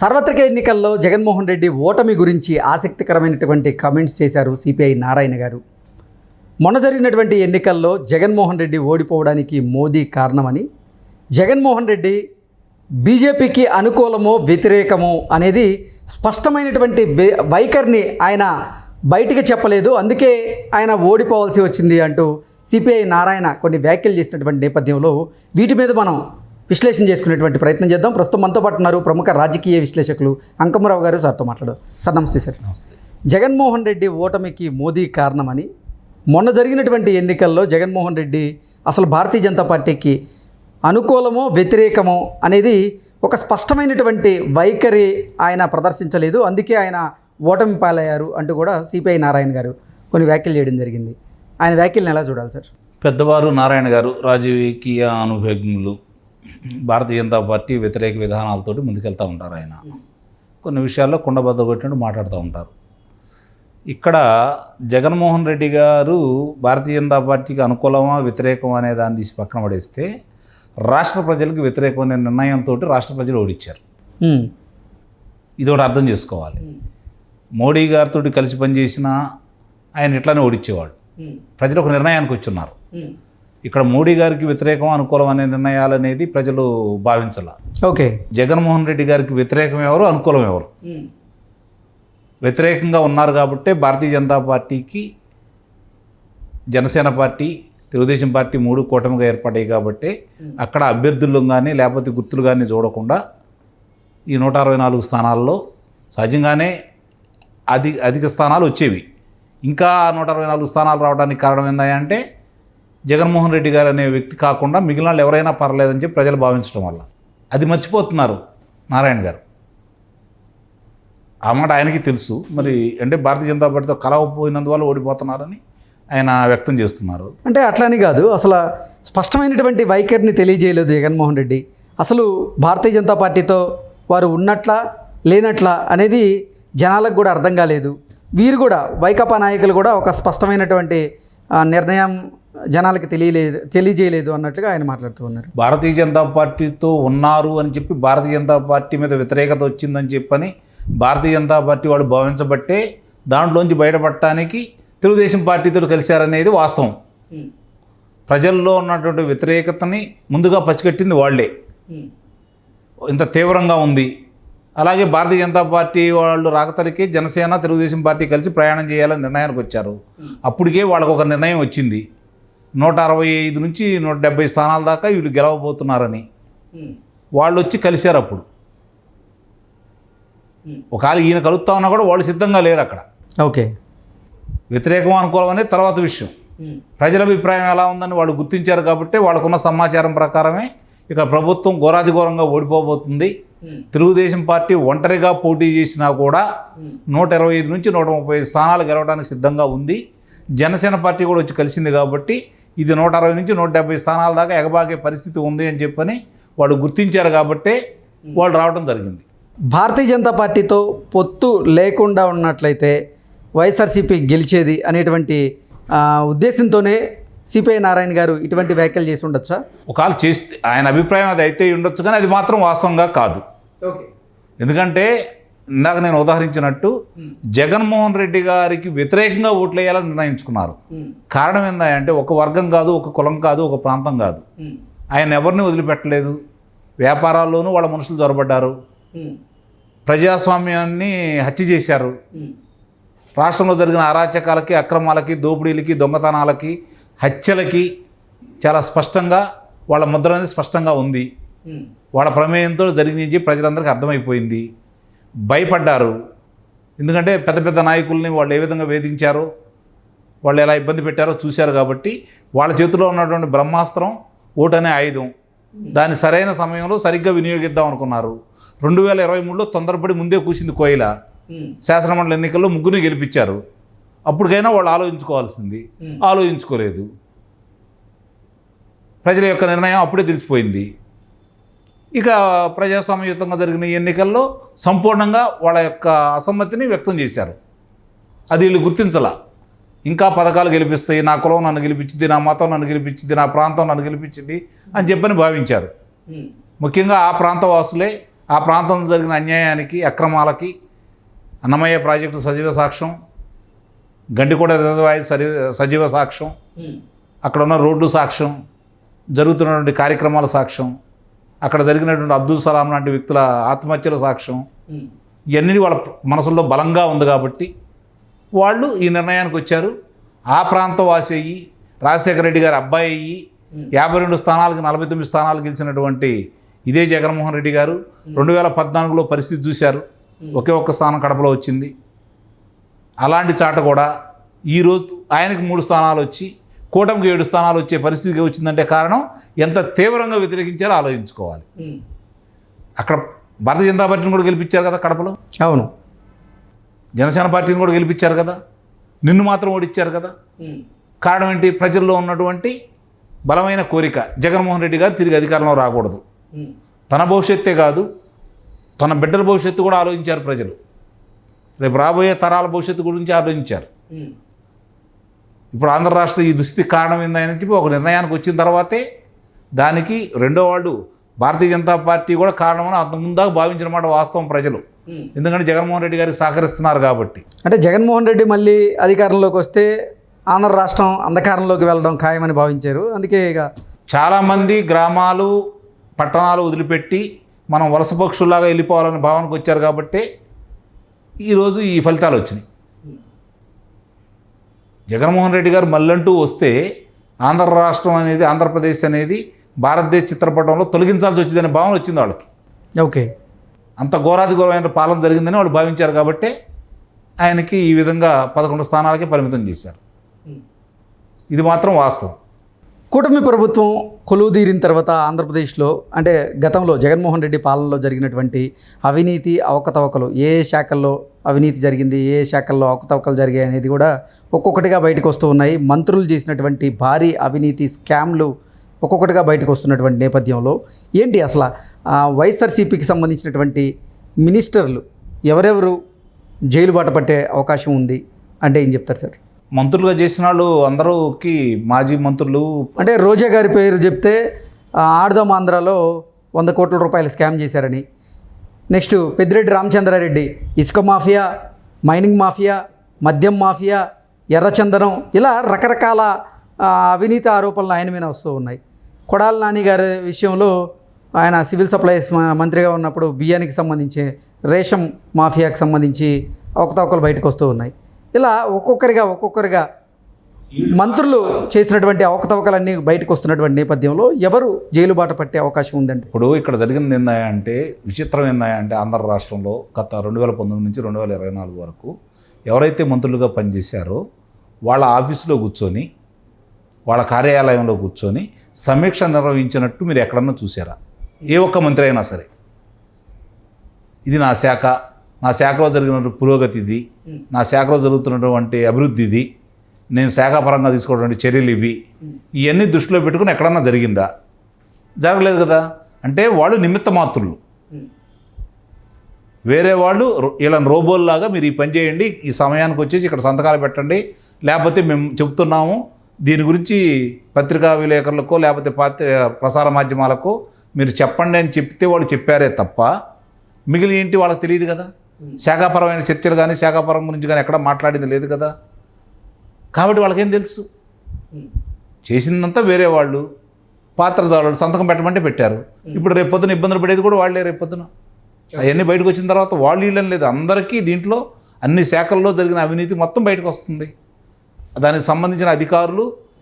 సార్వత్రిక ఎన్నికల్లో జగన్మోహన్ రెడ్డి ఓటమి గురించి ఆసక్తికరమైనటువంటి కామెంట్స్ చేశారు సిపిఐ నారాయణ గారు. మొన్న జరిగినటువంటి ఎన్నికల్లో జగన్మోహన్ రెడ్డి ఓడిపోవడానికి మోదీ కారణమని, జగన్మోహన్ రెడ్డి బీజేపీకి అనుకూలమో వ్యతిరేకమో అనేది స్పష్టమైనటువంటి వైఖరిని ఆయన బయటికి చెప్పలేదు, అందుకే ఆయన ఓడిపోవాల్సి వచ్చింది అంటూ సిపిఐ నారాయణ కొన్ని వ్యాఖ్యలు చేసినటువంటి నేపథ్యంలో వీటి మీద మనం విశ్లేషణ చేసుకునేటువంటి ప్రయత్నం చేద్దాం. ప్రస్తుతం మనతో పాటు ఉన్నారు ప్రముఖ రాజకీయ విశ్లేషకులు అంకమరావు గారు. సార్తో మాట్లాడదాం. సార్ నమస్తే. సార్, జగన్మోహన్ రెడ్డి ఓటమికి మోదీ కారణమని, మొన్న జరిగినటువంటి ఎన్నికల్లో జగన్మోహన్ రెడ్డి అసలు భారతీయ జనతా పార్టీకి అనుకూలమో వ్యతిరేకమో అనేది ఒక స్పష్టమైనటువంటి వైఖరి ఆయన ప్రదర్శించలేదు, అందుకే ఆయన ఓటమి పాలయ్యారు అంటూ కూడా సిపిఐ నారాయణ గారు కొన్ని వ్యాఖ్యలు చేయడం జరిగింది. ఆయన వ్యాఖ్యలను ఎలా చూడాలి సార్? పెద్దవారు నారాయణ గారు రాజకీయ అనుభవజ్ఞులు, భారతీయ జనతా పార్టీ వ్యతిరేక విధానాలతోటి ముందుకెళ్తూ ఉంటారు. ఆయన కొన్ని విషయాల్లో కుండబద్ద కొట్టినట్టు మాట్లాడుతూ ఉంటారు. ఇక్కడ జగన్మోహన్ రెడ్డి గారు భారతీయ జనతా పార్టీకి అనుకూలమా వ్యతిరేకమా అనే దాన్ని తీసి పక్కన పడేస్తే రాష్ట్ర ప్రజలకు వ్యతిరేకమైన నిర్ణయంతో రాష్ట్ర ప్రజలు ఓడించారు. ఇది ఒకటి అర్థం చేసుకోవాలి. మోడీ గారితో కలిసి పనిచేసిన ఆయన ఇట్లానే ఓడించేవాడు. ప్రజలు ఒక నిర్ణయానికి వచ్చున్నారు. ఇక్కడ మోడీ గారికి వ్యతిరేకం అనుకూలం అనే నిర్ణయాలు అనేది ప్రజలు భావించాల. ఓకే, జగన్మోహన్ రెడ్డి గారికి వ్యతిరేకం ఎవరు, అనుకూలం ఎవరు? వ్యతిరేకంగా ఉన్నారు కాబట్టి భారతీయ జనతా పార్టీకి జనసేన పార్టీ, తెలుగుదేశం పార్టీ మూడు కూటమిగా ఏర్పడ్డాయి కాబట్టి అక్కడ అభ్యర్థులు కానీ లేకపోతే గుర్తులు కానీ చూడకుండా ఈ 164 స్థానాల్లో సహజంగానే అధిక స్థానాలు వచ్చేవి. ఇంకా 164 స్థానాలు రావడానికి కారణం ఏంటంటే జగన్మోహన్ రెడ్డి గారు అనే వ్యక్తి కాకుండా మిగిలిన వాళ్ళు ఎవరైనా పర్లేదని చెప్పి ప్రజలు భావించడం వల్ల అది మర్చిపోతున్నారు నారాయణ గారు. ఆ మాట ఆయనకి తెలుసు. మరి అంటే భారతీయ జనతా పార్టీతో కలవపోయినందువల్ల ఓడిపోతున్నారని ఆయన వ్యక్తం చేస్తున్నారు. అంటే అట్లాని కాదు, అసలు స్పష్టమైనటువంటి వైఖరిని తెలియజేయలేదు జగన్మోహన్ రెడ్డి. అసలు భారతీయ జనతా పార్టీతో వారు ఉన్నట్లా లేనట్లా అనేది జనాలకు కూడా అర్థం కాలేదు. వీరు కూడా వైకాపా నాయకులు కూడా ఒక స్పష్టమైనటువంటి నిర్ణయం జనాలకి తెలియజేయలేదు అన్నట్లుగా ఆయన మాట్లాడుతూ ఉన్నారు. భారతీయ జనతా పార్టీతో ఉన్నారు అని చెప్పి భారతీయ జనతా పార్టీ మీద వ్యతిరేకత వచ్చిందని చెప్పని భారతీయ జనతా పార్టీ వాడు భావించబట్టే దాంట్లోంచి బయటపడటానికి తెలుగుదేశం పార్టీతో కలిశారనేది వాస్తవం. ప్రజల్లో ఉన్నటువంటి వ్యతిరేకతని ముందుగా పసిగట్టింది వాళ్లే. ఇంత తీవ్రంగా ఉంది. అలాగే భారతీయ జనతా పార్టీ వాళ్ళు రాకతలికి జనసేన తెలుగుదేశం పార్టీ కలిసి ప్రయాణం చేయాలని నిర్ణయానికి వచ్చారు. అప్పటికే వాళ్ళకు ఒక నిర్ణయం వచ్చింది, 165 నుంచి 170 స్థానాల దాకా వీళ్ళు గెలవబోతున్నారని. వాళ్ళు వచ్చి కలిశారు. అప్పుడు ఒకవేళ ఈయన కలుస్తా ఉన్నా కూడా వాళ్ళు సిద్ధంగా లేరు అక్కడ. ఓకే, వ్యతిరేకం అనుకోవడం అనేది తర్వాత విషయం. ప్రజల అభిప్రాయం ఎలా ఉందని వాళ్ళు గుర్తించారు కాబట్టి వాళ్ళకున్న సమాచారం ప్రకారమే ఇక ప్రభుత్వం ఘోరాధిఘోరంగా ఓడిపోబోతుంది. తెలుగుదేశం పార్టీ ఒంటరిగా పోటీ చేసినా కూడా 125 నుంచి 130 స్థానాలు గెలవడానికి సిద్ధంగా ఉంది. జనసేన పార్టీ కూడా వచ్చి కలిసింది కాబట్టి ఇది 160 నుంచి 170 స్థానాల దాకా ఎగబాగే పరిస్థితి ఉంది అని చెప్పని వాళ్ళు గుర్తించారు కాబట్టే వాళ్ళు రావడం జరిగింది. భారతీయ జనతా పార్టీతో పొత్తు లేకుండా ఉన్నట్లయితే వైఎస్ఆర్సీపీ గెలిచేది అనేటువంటి ఉద్దేశంతోనే సిపిఐ నారాయణ గారు ఇటువంటి వ్యాఖ్యలు చేసి ఉండొచ్చా? ఒకవేళ చేస్తే ఆయన అభిప్రాయం అది అయితే ఉండొచ్చు, కానీ అది మాత్రం వాస్తవంగా కాదు. ఎందుకంటే ఇందాక నేను ఉదాహరించినట్టు జగన్మోహన్ రెడ్డి గారికి వ్యతిరేకంగా ఓట్లు వేయాలని నిర్ణయించుకున్నారు. కారణం ఏంటంటే ఒక వర్గం కాదు, ఒక కులం కాదు, ఒక ప్రాంతం కాదు. ఆయన ఎవరిని వదిలిపెట్టలేదు. వ్యాపారాల్లోనూ వాళ్ళ మనుషులు దొరబడ్డారు. ప్రజాస్వామ్యాన్ని హత్య చేశారు. రాష్ట్రంలో జరిగిన అరాచకాలకి, అక్రమాలకి, దోపిడీలకి, దొంగతనాలకి, హత్యలకి చాలా స్పష్టంగా వాళ్ళ ముద్ర అనేది స్పష్టంగా ఉంది. వాళ్ళ ప్రమేయంతో జరిగింది ప్రజలందరికీ అర్థమైపోయింది. భయపడ్డారు. ఎందుకంటే పెద్ద పెద్ద నాయకుల్ని వాళ్ళు ఏ విధంగా వేధించారో, వాళ్ళు ఎలా ఇబ్బంది పెట్టారో చూశారు. కాబట్టి వాళ్ళ చేతిలో ఉన్నటువంటి బ్రహ్మాస్త్రం ఓటు అనే ఆయుధం, దాన్ని సరైన సమయంలో సరిగ్గా వినియోగిద్దాం అనుకున్నారు. 2023లో తొందరపడి ముందే కూసింది కోయిల. శాసనమండలి ఎన్నికల్లో ముగ్గురిని గెలిపించారు. అప్పటికైనా వాళ్ళు ఆలోచించుకోవాల్సింది, ఆలోచించుకోలేదు. ప్రజల యొక్క నిర్ణయం అప్పుడే తెలిసిపోయింది. ఇక ప్రజాస్వామ్యయుతంగా జరిగిన ఎన్నికల్లో సంపూర్ణంగా వాళ్ళ యొక్క అసమ్మతిని వ్యక్తం చేశారు. అది వీళ్ళు గుర్తించాల. ఇంకా పథకాలు గెలిపిస్తాయి, నా కులం నన్ను గెలిపించింది, నా మతం నన్ను గెలిపించింది, నా ప్రాంతం నన్ను గెలిపించింది అని చెప్పని భావించారు. ముఖ్యంగా ఆ ప్రాంత వాసులే ఆ ప్రాంతంలో జరిగిన అన్యాయానికి, అక్రమాలకి అన్నమయ్య ప్రాజెక్టు సజీవ సాక్ష్యం, గండికోట రిజర్వాయర్ సజీవ సాక్ష్యం, అక్కడ ఉన్న రోడ్లు సాక్ష్యం, జరుగుతున్నటువంటి కార్యక్రమాల సాక్ష్యం, అక్కడ జరిగినటువంటి అబ్దుల్ సలాం లాంటి వ్యక్తుల ఆత్మహత్యల సాక్ష్యం, ఇవన్నీ వాళ్ళ మనసుల్లో బలంగా ఉంది కాబట్టి వాళ్ళు ఈ నిర్ణయానికి వచ్చారు. ఆ ప్రాంతం వాసి అయ్యి రాజశేఖర రెడ్డి గారి అబ్బాయి అయ్యి 52 స్థానాలకు 49 స్థానాలు గెలిచినటువంటి ఇదే జగన్మోహన్ రెడ్డి గారు 2014లో పరిస్థితి చూశారు. ఒకే ఒక్క స్థానం కడపలో వచ్చింది. అలాంటి చాట కూడా ఈరోజు ఆయనకి 3 స్థానాలు వచ్చి కూటమికి 7 స్థానాలు వచ్చే పరిస్థితికి వచ్చిందంటే కారణం ఎంత తీవ్రంగా వ్యతిరేకించారో ఆలోచించుకోవాలి. అక్కడ భారతీయ జనతా పార్టీని కూడా గెలిపించారు కదా కడపలో. అవును. జనసేన పార్టీని కూడా గెలిపించారు కదా. నిన్ను మాత్రం ఓడిచ్చారు కదా. కారణం ఏంటి? ప్రజల్లో ఉన్నటువంటి బలమైన కోరిక జగన్మోహన్ రెడ్డి గారు తిరిగి అధికారంలో రాకూడదు. తన భవిష్యత్తే కాదు, తన బిడ్డల భవిష్యత్తు కూడా ఆలోచించారు ప్రజలు. రేపు రాబోయే తరాల భవిష్యత్తు గురించి ఆలోచించారు. ఇప్పుడు ఆంధ్ర రాష్ట్ర ఈ దుస్థితికి కారణం ఏందని చెప్పి ఒక నిర్ణయానికి వచ్చిన తర్వాతే దానికి రెండో వాళ్ళు భారతీయ జనతా పార్టీ కూడా కారణమని అంత ముందాక భావించిన మాట వాస్తవం ప్రజలు. ఎందుకంటే జగన్మోహన్ రెడ్డి గారికి సహకరిస్తున్నారు కాబట్టి. అంటే జగన్మోహన్ రెడ్డి మళ్ళీ అధికారంలోకి వస్తే ఆంధ్ర రాష్ట్రం అంధకారంలోకి వెళ్ళడం ఖాయమని భావించారు. అందుకే ఇక చాలామంది గ్రామాలు పట్టణాలు వదిలిపెట్టి మనం వలస పక్షుల్లాగా వెళ్ళిపోవాలని భావనకు వచ్చారు కాబట్టి ఈరోజు ఈ ఫలితాలు వచ్చినాయి. జగన్మోహన్ రెడ్డి గారు మళ్ళంటూ వస్తే ఆంధ్ర రాష్ట్రం అనేది, ఆంధ్రప్రదేశ్ అనేది భారతదేశ చిత్రపటంలో తొలగించాల్సి వచ్చిందనే భావన వచ్చింది వాళ్ళకి. ఓకే. అంత ఘోరాది ఘోరమైన పాలన జరిగిందని వాళ్ళు భావించారు కాబట్టి ఆయనకి ఈ విధంగా 11 స్థానాలకి పరిమితం చేశారు. ఇది మాత్రం వాస్తవం. కూటమి ప్రభుత్వం కొలువుదీరిన తర్వాత ఆంధ్రప్రదేశ్లో అంటే గతంలో జగన్మోహన్ రెడ్డి పాలనలో జరిగినటువంటి అవినీతి అవకతవకలు, ఏ శాఖల్లో అవినీతి జరిగింది, ఏ శాఖల్లో అవకతవకలు జరిగాయి అనేది కూడా ఒక్కొక్కటిగా బయటకు వస్తూ ఉన్నాయి. మంత్రులు చేసినటువంటి భారీ అవినీతి స్కామ్లు ఒక్కొక్కటిగా బయటకు వస్తున్నటువంటి నేపథ్యంలో ఏంటి అసలు వైఎస్ఆర్సీపీకి సంబంధించినటువంటి మినిస్టర్లు ఎవరెవరు జైలు బాట పట్టే అవకాశం ఉంది అంటే ఏం చెప్తారు సార్? మంత్రులుగా చేసిన వాళ్ళు అందరూకి మాజీ మంత్రులు అంటే రోజా గారి పేరు చెప్తే ఆడదాం ఆంధ్రాలో 100 కోట్ల రూపాయలు స్కామ్ చేశారని, నెక్స్ట్ పెద్దిరెడ్డి రామచంద్రారెడ్డి ఇసుక మాఫియా, మైనింగ్ మాఫియా, మద్యం మాఫియా, ఎర్రచందనం, ఇలా రకరకాల అవినీతి ఆరోపణలు ఆయన మీద వస్తూ ఉన్నాయి. కొడాలి నాని గారి విషయంలో ఆయన సివిల్ సప్లైస్ మంత్రిగా ఉన్నప్పుడు బియ్యానికి సంబంధించి రేషన్ మాఫియాకి సంబంధించి అవకతవకలు బయటకు వస్తూ ఉన్నాయి. ఇలా ఒక్కొక్కరిగా మంత్రులు చేసినటువంటి అవకతవకలన్నీ బయటకు వస్తున్నటువంటి నేపథ్యంలో ఎవరు జైలు బాట పట్టే అవకాశం ఉందండి? ఇప్పుడు ఇక్కడ జరిగింది ఏందంటే, విచిత్రం ఏందంటే ఆంధ్ర రాష్ట్రంలో గత 2019 నుంచి 2024 వరకు ఎవరైతే మంత్రులుగా పనిచేశారో వాళ్ళ ఆఫీసులో కూర్చొని, వాళ్ళ కార్యాలయంలో కూర్చొని సమీక్ష నిర్వహించినట్టు మీరు ఎక్కడన్నా చూసారా? ఏ ఒక్క మంత్రి అయినా సరే ఇది నా శాఖ, నా శాఖలో జరిగిన పురోగతి ఇది, నా శాఖలో జరుగుతున్నటువంటి అభివృద్ధి ఇది, నేను శాఖాపరంగా తీసుకోవటువంటి చర్యలు ఇవి, ఇవన్నీ దృష్టిలో పెట్టుకుని ఎక్కడన్నా జరిగిందా? జరగలేదు కదా. అంటే వాళ్ళు నిమిత్త మాత్రులు. వేరే వాళ్ళు వీళ్ళని రోబోల్లాగా మీరు ఈ పని చేయండి, ఈ సమయానికి వచ్చేసి ఇక్కడ సంతకాలు పెట్టండి, లేకపోతే మేము చెప్తున్నాము దీని గురించి పత్రికా విలేకరులకో లేకపోతే ప్రసార మాధ్యమాలకో మీరు చెప్పండి అని చెప్తే వాళ్ళు చెప్పారే తప్ప మిగిలిన ఏంటి వాళ్ళకి తెలియదు కదా. శాఖాపరమైన చర్చలు కానీ శాఖాపరం గురించి కానీ ఎక్కడ మాట్లాడింది లేదు కదా. కాబట్టి వాళ్ళకేం తెలుసు? చేసిందంతా వేరే వాళ్ళు, పాత్రదారులు సంతకం పెట్టమంటే పెట్టారు. ఇప్పుడు రేపొద్దున ఇబ్బందులు పడేది కూడా వాళ్ళే. రేపొద్దున అవన్నీ బయటకు వచ్చిన తర్వాత వాళ్ళు వీళ్ళని లేదు, అందరికీ దీంట్లో అన్ని శాఖల్లో జరిగిన అవినీతి మొత్తం బయటకు వస్తుంది. దానికి సంబంధించిన అధికారులు